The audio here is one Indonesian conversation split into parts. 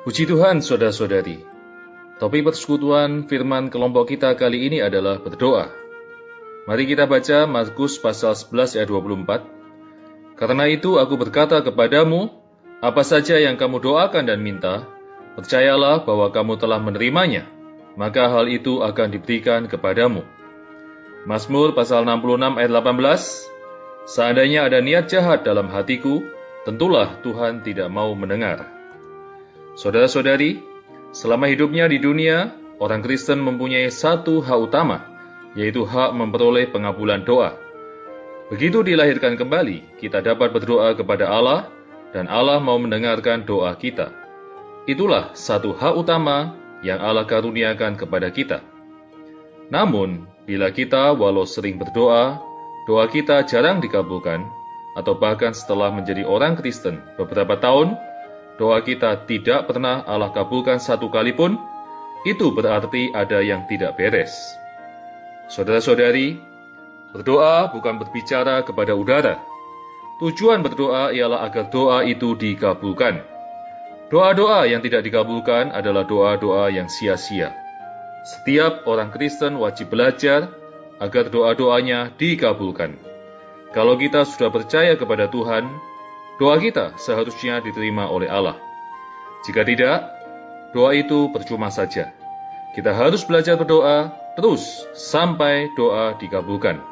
Puji Tuhan, saudara-saudari. Topik persekutuan firman kelompok kita kali ini adalah berdoa. Mari kita baca Markus pasal 11 ayat 24. Karena itu aku berkata kepadamu, apa saja yang kamu doakan dan minta, percayalah bahwa kamu telah menerimanya, maka hal itu akan diberikan kepadamu. Mazmur pasal 66 ayat 18. Seandainya ada niat jahat dalam hatiku, tentulah Tuhan tidak mau mendengar. Saudara-saudari, selama hidupnya di dunia, orang Kristen mempunyai satu hak utama, yaitu hak memperoleh pengabulan doa. Begitu dilahirkan kembali, kita dapat berdoa kepada Allah, dan Allah mau mendengarkan doa kita. Itulah satu hak utama yang Allah karuniakan kepada kita. Namun, bila kita walau sering berdoa, doa kita jarang dikabulkan, atau bahkan setelah menjadi orang Kristen beberapa tahun, doa kita tidak pernah Allah kabulkan satu kali pun, itu berarti ada yang tidak beres. Saudara-saudari, berdoa bukan berbicara kepada udara. Tujuan berdoa ialah agar doa itu dikabulkan. Doa-doa yang tidak dikabulkan adalah doa-doa yang sia-sia. Setiap orang Kristen wajib belajar agar doa-doanya dikabulkan. Kalau kita sudah percaya kepada Tuhan, doa kita seharusnya diterima oleh Allah. Jika tidak, doa itu percuma saja. Kita harus belajar berdoa terus sampai doa dikabulkan.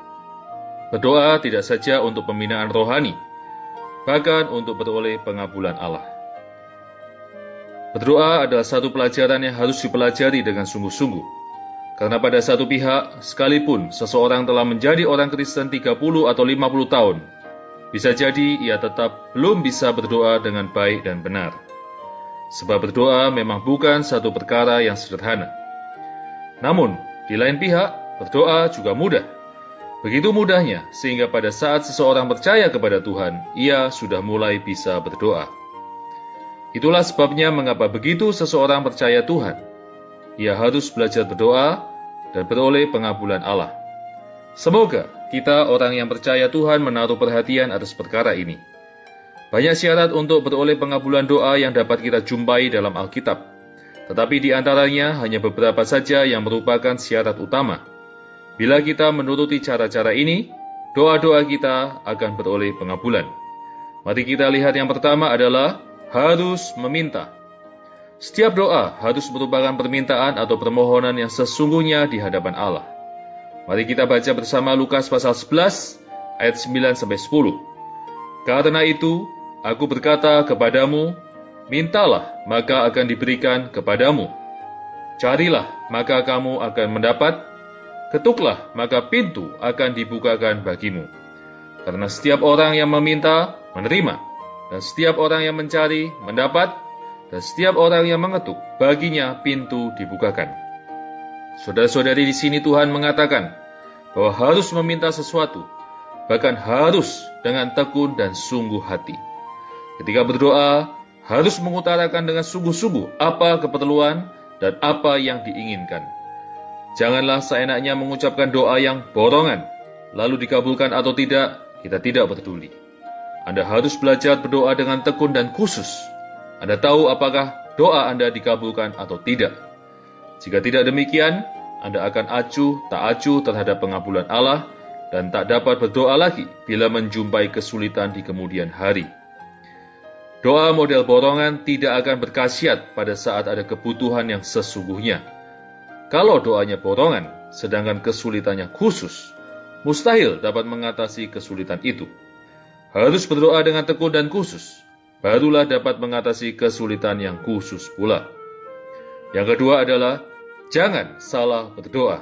Berdoa tidak saja untuk pembinaan rohani, bahkan untuk beroleh pengabulan Allah. Berdoa adalah satu pelajaran yang harus dipelajari dengan sungguh-sungguh. Karena pada satu pihak, sekalipun seseorang telah menjadi orang Kristen 30 atau 50 tahun, bisa jadi ia tetap belum bisa berdoa dengan baik dan benar. Sebab berdoa memang bukan satu perkara yang sederhana. Namun, di lain pihak, berdoa juga mudah. Begitu mudahnya, sehingga pada saat seseorang percaya kepada Tuhan, ia sudah mulai bisa berdoa. Itulah sebabnya mengapa begitu seseorang percaya Tuhan, ia harus belajar berdoa dan beroleh pengabulan Allah. Semoga kita orang yang percaya Tuhan menaruh perhatian atas perkara ini. Banyak syarat untuk beroleh pengabulan doa yang dapat kita jumpai dalam Alkitab, tetapi di antaranya hanya beberapa saja yang merupakan syarat utama. Bila kita menuruti cara-cara ini, doa-doa kita akan beroleh pengabulan. Mari kita lihat yang pertama adalah harus meminta. Setiap doa harus merupakan permintaan atau permohonan yang sesungguhnya di hadapan Allah. Mari kita baca bersama Lukas pasal 11 ayat 9-10. Karena itu, aku berkata kepadamu, mintalah maka akan diberikan kepadamu. Carilah maka kamu akan mendapat. Ketuklah maka pintu akan dibukakan bagimu. Karena setiap orang yang meminta, menerima. Dan setiap orang yang mencari, mendapat. Dan setiap orang yang mengetuk, baginya pintu dibukakan. Saudara-saudari, di sini Tuhan mengatakan bahwa harus meminta sesuatu, bahkan harus dengan tekun dan sungguh hati. Ketika berdoa, harus mengutarakan dengan sungguh-sungguh apa keperluan dan apa yang diinginkan. Janganlah seenaknya mengucapkan doa yang borongan, lalu dikabulkan atau tidak, kita tidak peduli. Anda harus belajar berdoa dengan tekun dan khusus. Anda tahu apakah doa Anda dikabulkan atau tidak. Jika tidak demikian, Anda akan tak acuh terhadap pengabulan Allah dan tak dapat berdoa lagi bila menjumpai kesulitan di kemudian hari. Doa model borongan tidak akan berkhasiat pada saat ada kebutuhan yang sesungguhnya. Kalau doanya borongan, sedangkan kesulitannya khusus, mustahil dapat mengatasi kesulitan itu. Harus berdoa dengan tekun dan khusus, barulah dapat mengatasi kesulitan yang khusus pula. Yang kedua adalah, jangan salah berdoa.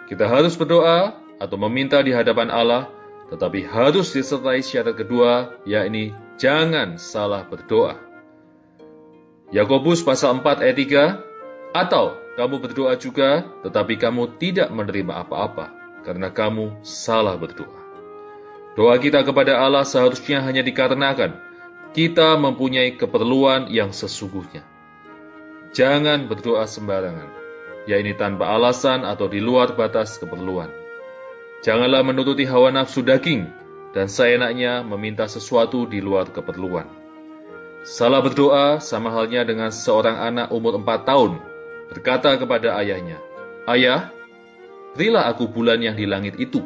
Kita harus berdoa atau meminta di hadapan Allah, tetapi harus disertai syarat kedua, yakni jangan salah berdoa. Yakobus pasal 4 ayat 3, atau kamu berdoa juga, tetapi kamu tidak menerima apa-apa, karena kamu salah berdoa. Doa kita kepada Allah seharusnya hanya dikarenakan kita mempunyai keperluan yang sesungguhnya. Jangan berdoa sembarangan, yaitu tanpa alasan atau di luar batas keperluan. Janganlah menuruti hawa nafsu daging dan seenaknya meminta sesuatu di luar keperluan. Salah berdoa sama halnya dengan seorang anak umur 4 tahun berkata kepada ayahnya, "Ayah, berilah aku bulan yang di langit itu."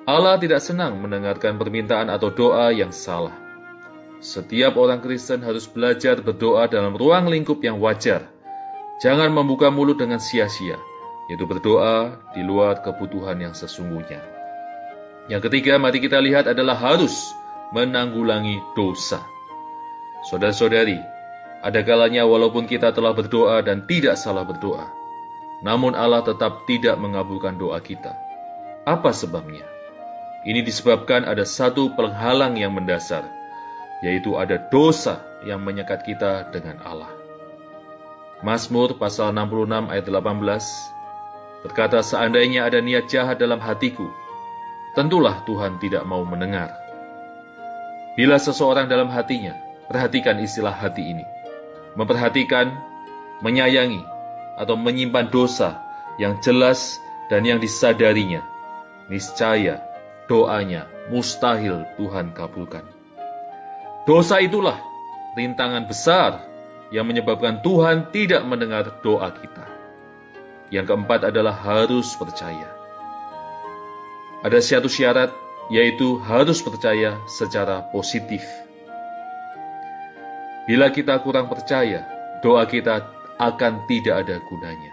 Allah tidak senang mendengarkan permintaan atau doa yang salah. Setiap orang Kristen harus belajar berdoa dalam ruang lingkup yang wajar. Jangan membuka mulut dengan sia-sia, yaitu berdoa di luar kebutuhan yang sesungguhnya. Yang ketiga, mari kita lihat adalah harus menanggulangi dosa. Saudara-saudari, ada kalanya walaupun kita telah berdoa dan tidak salah berdoa, namun Allah tetap tidak mengabulkan doa kita. Apa sebabnya? Ini disebabkan ada satu penghalang yang mendasar, yaitu ada dosa yang menyekat kita dengan Allah. Mazmur pasal 66 ayat 18 berkata, "Seandainya ada niat jahat dalam hatiku, tentulah Tuhan tidak mau mendengar." Bila seseorang dalam hatinya, perhatikan istilah hati ini, memperhatikan, menyayangi, atau menyimpan dosa yang jelas dan yang disadarinya, niscaya doanya mustahil Tuhan kabulkan. Dosa itulah rintangan besar yang menyebabkan Tuhan tidak mendengar doa kita. Yang keempat adalah harus percaya. Ada satu syarat, yaitu harus percaya secara positif. Bila kita kurang percaya, doa kita akan tidak ada gunanya.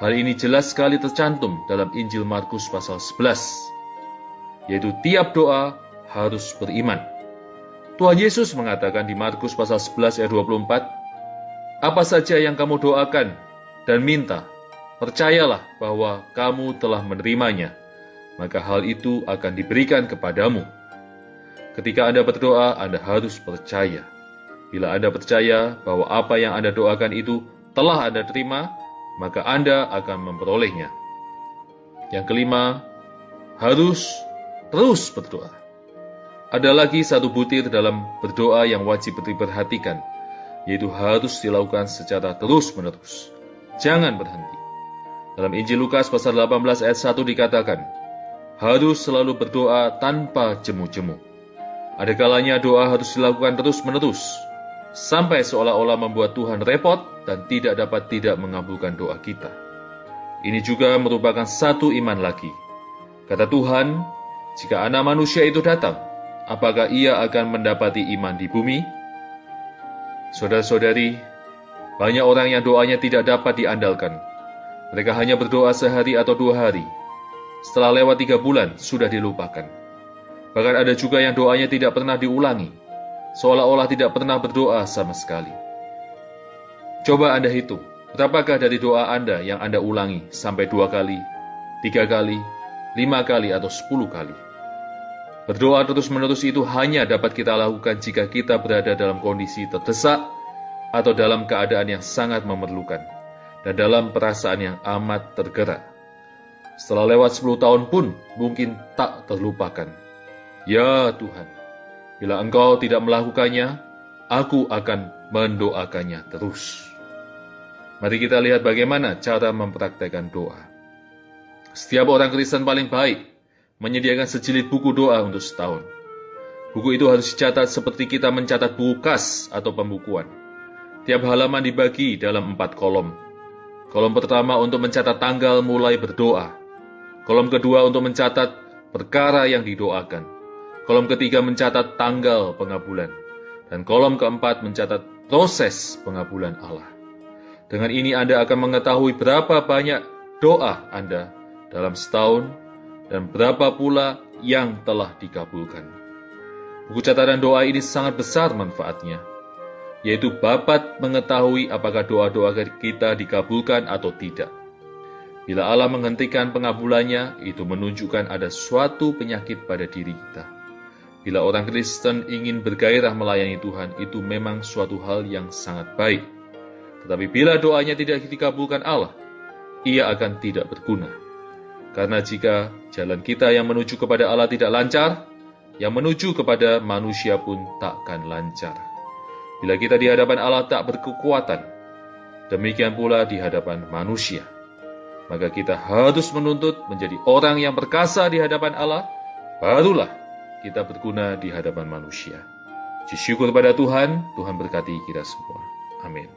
Hal ini jelas sekali tercantum dalam Injil Markus pasal 11, yaitu tiap doa harus beriman. Tuhan Yesus mengatakan di Markus pasal 11 ayat 24, "Apa saja yang kamu doakan dan minta, percayalah bahwa kamu telah menerimanya, maka hal itu akan diberikan kepadamu." Ketika Anda berdoa, Anda harus percaya. Bila Anda percaya bahwa apa yang Anda doakan itu telah Anda terima, maka Anda akan memperolehnya. Yang kelima, harus terus berdoa. Ada lagi satu butir dalam berdoa yang wajib diperhatikan, yaitu harus dilakukan secara terus-menerus. Jangan berhenti. Dalam Injil Lukas pasal 18 ayat 1 dikatakan, harus selalu berdoa tanpa jemu-jemu. Ada kalanya doa harus dilakukan terus-menerus, sampai seolah-olah membuat Tuhan repot dan tidak dapat tidak mengabulkan doa kita. Ini juga merupakan satu iman lagi. Kata Tuhan, jika anak manusia itu datang, apakah ia akan mendapati iman di bumi? Saudara-saudari, banyak orang yang doanya tidak dapat diandalkan. Mereka hanya berdoa sehari atau 2 hari. Setelah lewat 3 bulan, sudah dilupakan. Bahkan ada juga yang doanya tidak pernah diulangi, seolah-olah tidak pernah berdoa sama sekali. Coba Anda hitung, berapakah dari doa Anda yang Anda ulangi sampai 2 kali, 3 kali, 5 kali, atau 10 kali? Berdoa terus-menerus itu hanya dapat kita lakukan jika kita berada dalam kondisi terdesak atau dalam keadaan yang sangat memerlukan, dan dalam perasaan yang amat tergerak. Setelah lewat 10 tahun pun mungkin tak terlupakan. Ya Tuhan, bila Engkau tidak melakukannya, aku akan mendoakannya terus. Mari kita lihat bagaimana cara mempraktekkan doa. Setiap orang Kristen paling baik menyediakan sejilid buku doa untuk setahun. Buku itu harus dicatat seperti kita mencatat buku kas atau pembukuan. Tiap halaman dibagi dalam 4 kolom. Kolom pertama untuk mencatat tanggal mulai berdoa. Kolom kedua untuk mencatat perkara yang didoakan. Kolom ketiga mencatat tanggal pengabulan. Dan kolom keempat mencatat proses pengabulan Allah. Dengan ini Anda akan mengetahui berapa banyak doa Anda dalam setahun dan berapa pula yang telah dikabulkan. Buku catatan doa ini sangat besar manfaatnya, yaitu dapat mengetahui apakah doa-doa kita dikabulkan atau tidak. Bila Allah menghentikan pengabulannya, itu menunjukkan ada suatu penyakit pada diri kita. Bila orang Kristen ingin bergairah melayani Tuhan, itu memang suatu hal yang sangat baik. Tetapi bila doanya tidak dikabulkan Allah, ia akan tidak berguna. Karena jika jalan kita yang menuju kepada Allah tidak lancar, yang menuju kepada manusia pun takkan lancar. Bila kita di hadapan Allah tak berkekuatan, demikian pula di hadapan manusia. Maka kita harus menuntut menjadi orang yang perkasa di hadapan Allah, barulah kita berguna di hadapan manusia. Puji syukur pada Tuhan, Tuhan berkati kita semua. Amin.